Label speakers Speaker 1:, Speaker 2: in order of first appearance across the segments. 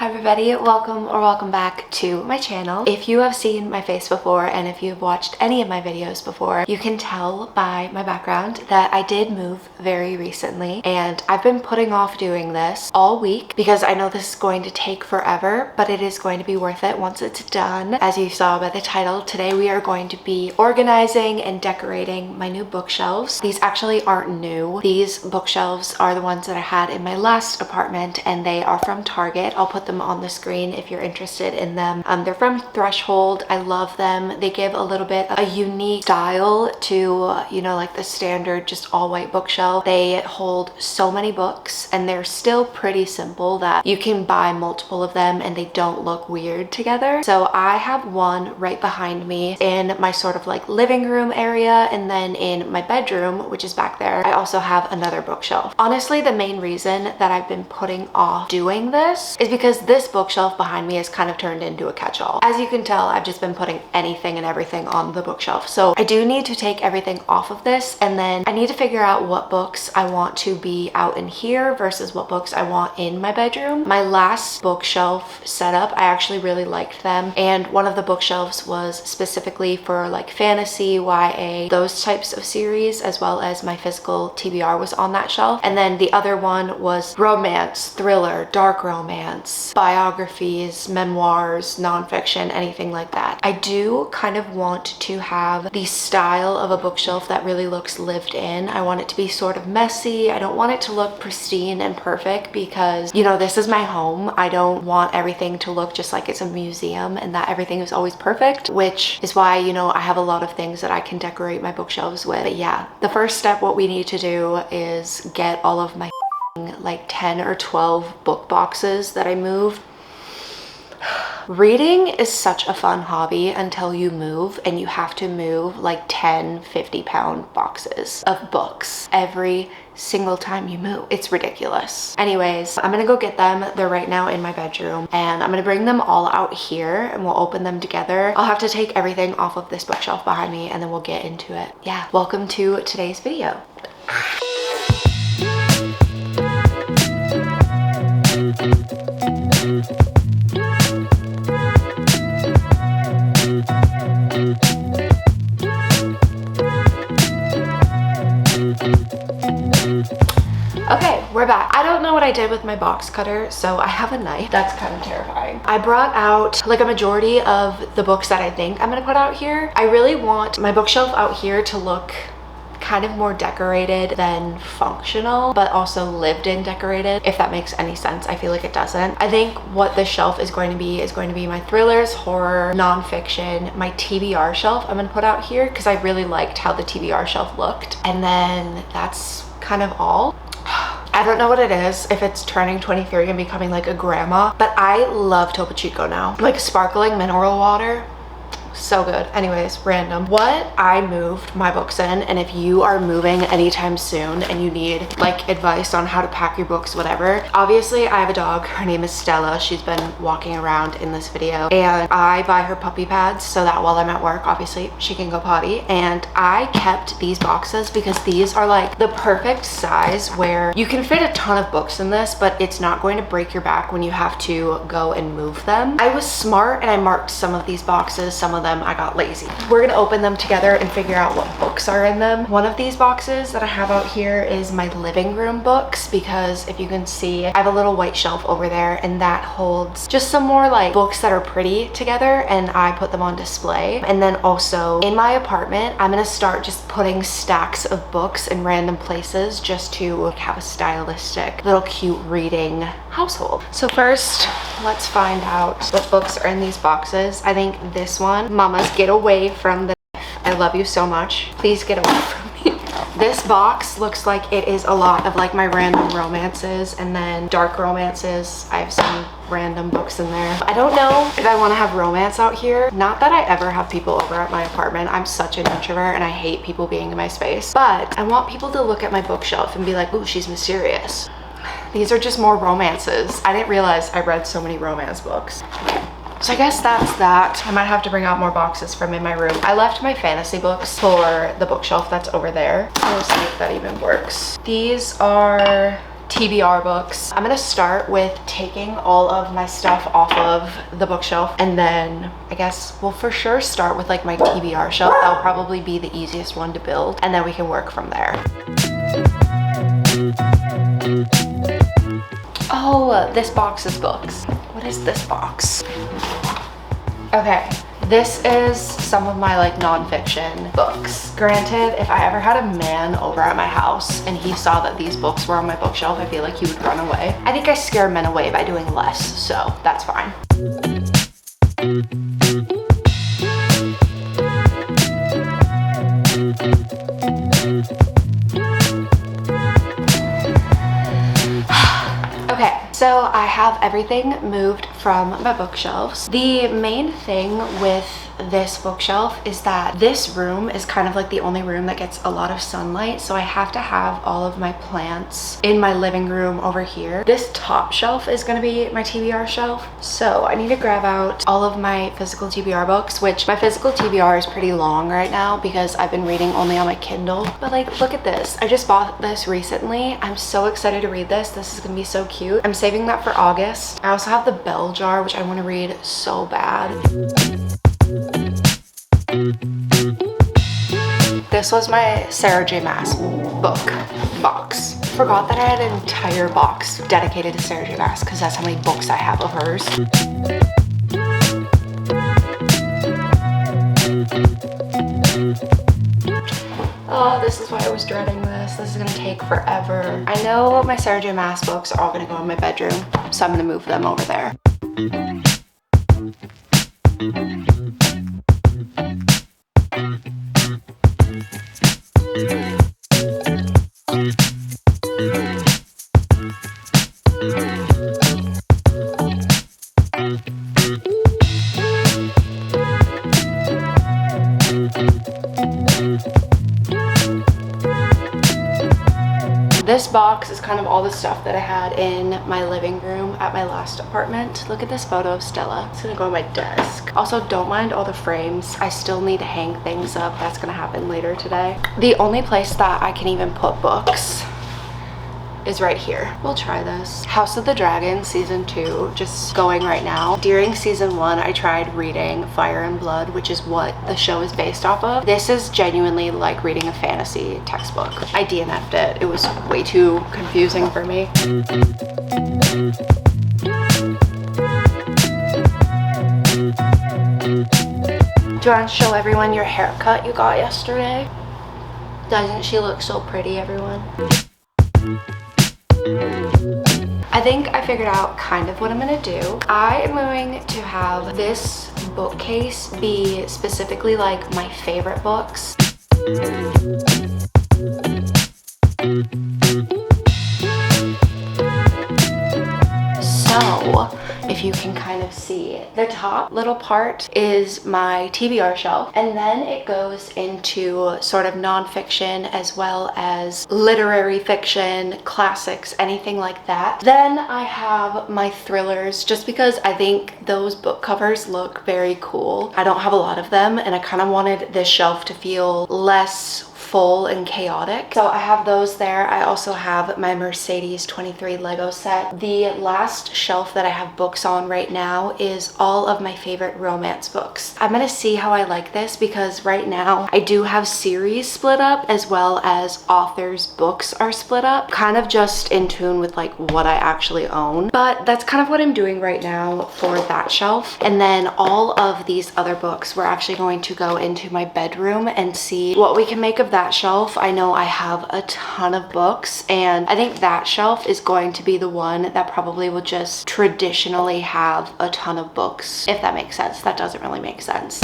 Speaker 1: Hi everybody, welcome back to my channel. If you have seen my face before and if you've watched any of my videos before, you can tell by my background that I did move very recently, and I've been putting off doing this all week because I know this is going to take forever, but it is going to be worth it once it's done. As you saw by the title, today we are going to be organizing and decorating my new bookshelves. These actually aren't new. These bookshelves are the ones that I had in my last apartment, and they are from Target. I'll put them on the screen if you're interested in them. They're from Threshold. I love them. They give a little bit of a unique style to, you know, like the standard just all white bookshelf. They hold so many books and they're still pretty simple that you can buy multiple of them and they don't look weird together. So I have one right behind me in my sort of like living room area, and then in my bedroom, which is back there, I also have another bookshelf. Honestly, the main reason that I've been putting off doing this is because this bookshelf behind me has kind of turned into a catch-all. As you can tell, I've just been putting anything and everything on the bookshelf. So I do need to take everything off of this, and then I need to figure out what books I want to be out in here versus what books I want in my bedroom. My last bookshelf setup, I actually really liked them, and one of the bookshelves was specifically for like fantasy, YA, those types of series, as well as my physical TBR was on that shelf. And then the other one was romance, thriller, dark romance, biographies, memoirs, nonfiction, anything like that. I do kind of want to have the style of a bookshelf that really looks lived in. I want it to be sort of messy. I don't want it to look pristine and perfect because, you know, this is my home. I don't want everything to look just like it's a museum and that everything is always perfect, which is why, you know, I have a lot of things that I can decorate my bookshelves with. But yeah, the first step, what we need to do is get all of my like 10 or 12 book boxes that I moved. Reading is such a fun hobby until you move, and you have to move like 10 50-pound boxes of books every single time you move. It's ridiculous. Anyways, I'm gonna go get them. They're right now in my bedroom, and I'm gonna bring them all out here and we'll open them together. I'll have to take everything off of this bookshelf behind me and then we'll get into it. Yeah, welcome to today's video. Okay, we're back. I don't know what I did with my box cutter, so I have a knife. That's kind of terrifying. I brought out like a majority of the books that I think I'm gonna put out here. I really want my bookshelf out here to look kind of more decorated than functional, but also lived in decorated, if that makes any sense. I feel like it doesn't. I think what this shelf is going to be my thrillers, horror, nonfiction, my TBR shelf I'm gonna put out here because I really liked how the TBR shelf looked. And then that's kind of all. I don't know what it is, if it's turning 23 and becoming like a grandma, but I love Topo Chico now. Like sparkling mineral water. So good. Anyways, random. What I moved my books in, and if you are moving anytime soon and you need like advice on how to pack your books, whatever, obviously I have a dog. Her name is Stella. She's been walking around in this video, and I buy her puppy pads so that while I'm at work, obviously she can go potty. And I kept these boxes because these are like the perfect size where you can fit a ton of books in this, but it's not going to break your back when you have to go and move them. I was smart and I marked some of these boxes, some of them I got lazy. We're gonna open them together and figure out what books are in them. One of these boxes that I have out here is my living room books, because if you can see, I have a little white shelf over there and that holds just some more like books that are pretty together, and I put them on display. And then also in my apartment, I'm gonna start just putting stacks of books in random places just to have a stylistic little cute reading household. So first, let's find out what books are in these boxes. I think this one, Mama's Get Away from the Knife. I love you so much. Please get away from me. This box looks like it is a lot of like my random romances and then dark romances. I have some random books in there. I don't know if I want to have romance out here. Not that I ever have people over at my apartment. I'm such an introvert and I hate people being in my space. But I want people to look at my bookshelf and be like, ooh, she's mysterious. These are just more romances. I didn't realize I read so many romance books. Okay. So I guess that's that. I might have to bring out more boxes from in my room. I left my fantasy books for the bookshelf that's over there. We'll see if that even works. These are TBR books. I'm gonna start with taking all of my stuff off of the bookshelf, and then I guess we'll for sure start with like my TBR shelf. That'll probably be the easiest one to build, and then we can work from there. Oh, this box is books. What is this box? Okay, this is some of my like nonfiction books. Granted, if I ever had a man over at my house and he saw that these books were on my bookshelf, I feel like he would run away. I think I scare men away by doing less, so that's fine. Okay, so I have everything moved from my bookshelves. The main thing with this bookshelf is that this room is kind of like the only room that gets a lot of sunlight, so I have to have all of my plants in my living room over here. This top shelf is going to be my TBR shelf, so I need to grab out all of my physical TBR books, which my physical TBR is pretty long right now because I've been reading only on my Kindle. But like, look at this. I just bought this recently. I'm so excited to read this. This is gonna be so cute. I'm saving that for August. I also have the Bell Jar, which I want to read so bad. This was my Sarah J Maas book box. Forgot that I had an entire box dedicated to Sarah J Maas because that's how many books I have of hers. Oh, this is why I was dreading this. This is gonna take forever. I know my Sarah J Maas books are all gonna go in my bedroom, so I'm gonna move them over there. This box is kind of all the stuff that I had in my living room at my last apartment. Look at this photo of Stella. It's gonna go on my desk. Also, don't mind all the frames. I still need to hang things up. That's gonna happen later today. The only place that I can even put books is right here. We'll try this. House of the Dragon season 2, just going right now. During season 1, I tried reading Fire and Blood, which is what the show is based off of. This is genuinely like reading a fantasy textbook. I DNF'd it. It was way too confusing for me. Do you want to show everyone your haircut you got yesterday? Doesn't she look so pretty, everyone? I think I figured out kind of what I'm gonna do. I am going to have this bookcase be specifically like my favorite books. So, if you can kind of see, the top little part is my TBR shelf, and then it goes into sort of nonfiction as well as literary fiction, classics, anything like that. Then I have my thrillers, just because I think those book covers look very cool. I don't have a lot of them, and I kind of wanted this shelf to feel less full and chaotic. So I have those there. I also have my Mercedes 23 Lego set. The last shelf that I have books on right now is all of my favorite romance books. I'm gonna see how I like this because right now I do have series split up as well as authors' books are split up. Kind of just in tune with like what I actually own. But that's kind of what I'm doing right now for that shelf. And then all of these other books, we're actually going to go into my bedroom and see what we can make of that shelf. I know I have a ton of books, and I think that shelf is going to be the one that probably will just traditionally have a ton of books, if that makes sense. That doesn't really make sense.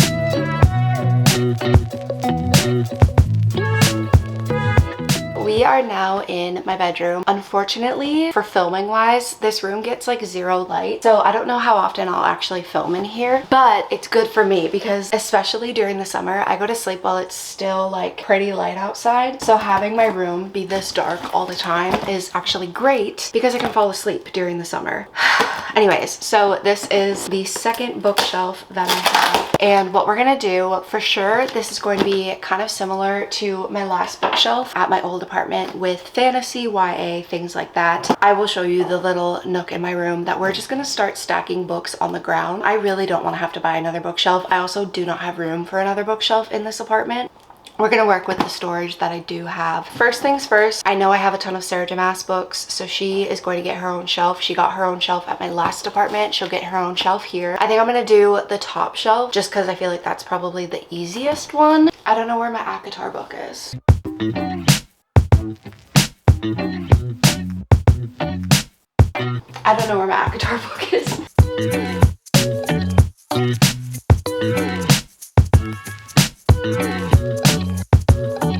Speaker 1: We are now in my bedroom. Unfortunately, for filming wise, this room gets like zero light, so I don't know how often I'll actually film in here, but it's good for me because especially during the summer, I go to sleep while it's still like pretty light outside. So having my room be this dark all the time is actually great because I can fall asleep during the summer. Anyways, so this is the second bookshelf that I have, and what we're gonna do for sure, this is going to be kind of similar to my last bookshelf at my old apartment. compartment with fantasy, YA, things like that. I will show you the little nook in my room that we're just gonna start stacking books on the ground. I really don't want to have to buy another bookshelf. I also do not have room for another bookshelf in this apartment. We're gonna work with the storage that I do have. First things first, I know I have a ton of Sarah J Maas books, so she is going to get her own shelf. She got her own shelf at my last apartment. She'll get her own shelf here. I think I'm gonna do the top shelf just because I feel like that's probably the easiest one. I don't know where my ACOTAR book is. I don't know where my ACOTAR book is.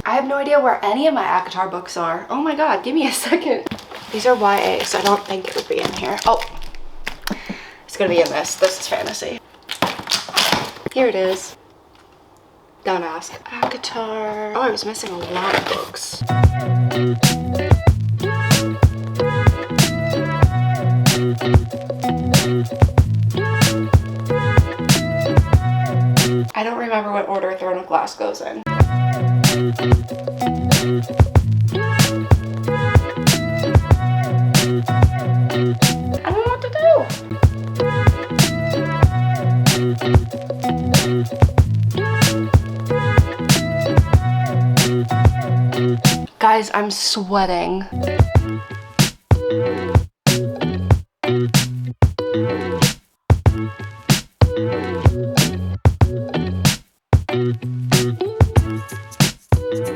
Speaker 1: I have no idea where any of my ACOTAR books are. Oh my god, give me a second. These are YA, so I don't think it would be in here. Oh, it's gonna be in this. This is fantasy. Here it is. Don't ask. ACOTAR. Oh, I was missing a lot of books. I don't remember what order Throne of Glass goes in. I don't know what to do. Guys, I'm sweating.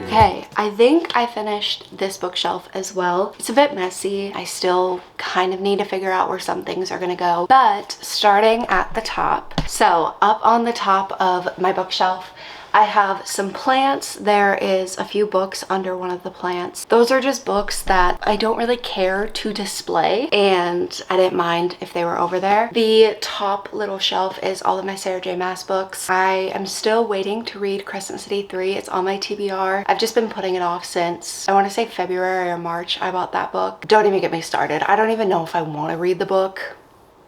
Speaker 1: Okay, I think I finished this bookshelf as well. It's a bit messy. I still kind of need to figure out where some things are gonna go, but starting at the top. So up on the top of my bookshelf, I have some plants. There is a few books under one of the plants. Those are just books that I don't really care to display, and I didn't mind if they were over there. The top little shelf is all of my Sarah J Maas books. I am still waiting to read Crescent City 3. It's on my TBR. I've just been putting it off since, I want to say February or March, I bought that book. Don't even get me started. I don't even know if I want to read the book.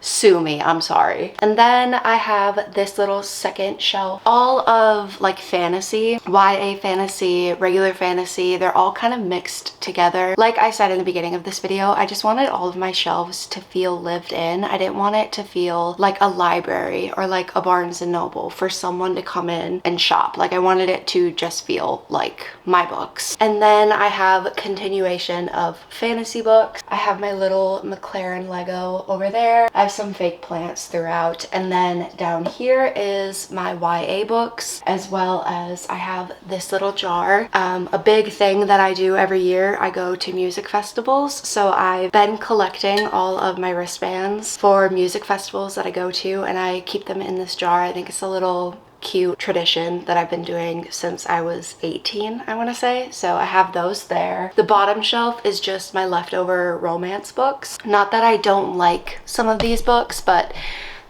Speaker 1: Sue me, I'm sorry. And then I have this little second shelf, all of like fantasy, YA fantasy, regular fantasy. They're all kind of mixed together. Like I said in the beginning of this video, I just wanted all of my shelves to feel lived in. I didn't want it to feel like a library or like a Barnes and Noble for someone to come in and shop. Like I wanted it to just feel like my books. And then I have a continuation of fantasy books. I have my little McLaren Lego over there. I have some fake plants throughout, and then down here is my YA books, as well as I have this little jar. A big thing that I do every year, I go to music festivals, so I've been collecting all of my wristbands for music festivals that I go to, and I keep them in this jar. I think it's a little cute tradition that I've been doing since I was 18, I want to say. So I have those there. The bottom shelf is just my leftover romance books. Not that I don't like some of these books, but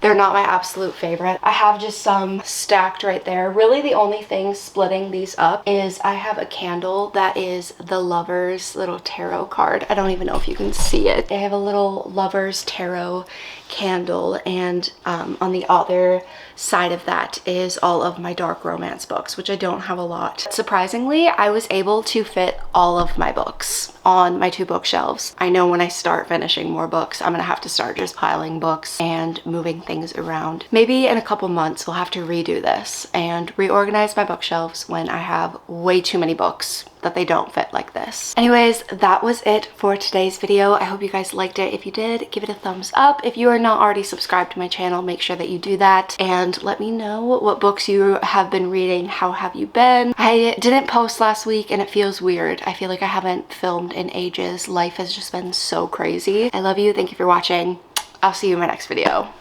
Speaker 1: they're not my absolute favorite. I have just some stacked right there. Really the only thing splitting these up is I have a candle that is the Lovers little tarot card. I don't even know if you can see it. I have a little Lovers tarot candle, and on the other side of that is all of my dark romance books, which I don't have a lot. Surprisingly, I was able to fit all of my books on my 2 bookshelves. I know when I start finishing more books, I'm gonna have to start just piling books and moving things around. Maybe in a couple months we'll have to redo this and reorganize my bookshelves when I have way too many books that they don't fit like this. Anyways, that was it for today's video. I hope you guys liked it. If you did, give it a thumbs up. If you are not already subscribed to my channel, make sure that you do that, and let me know what books you have been reading. How have you been? I didn't post last week and it feels weird. I feel like I haven't filmed in ages. Life has just been so crazy. I love you. Thank you for watching. I'll see you in my next video.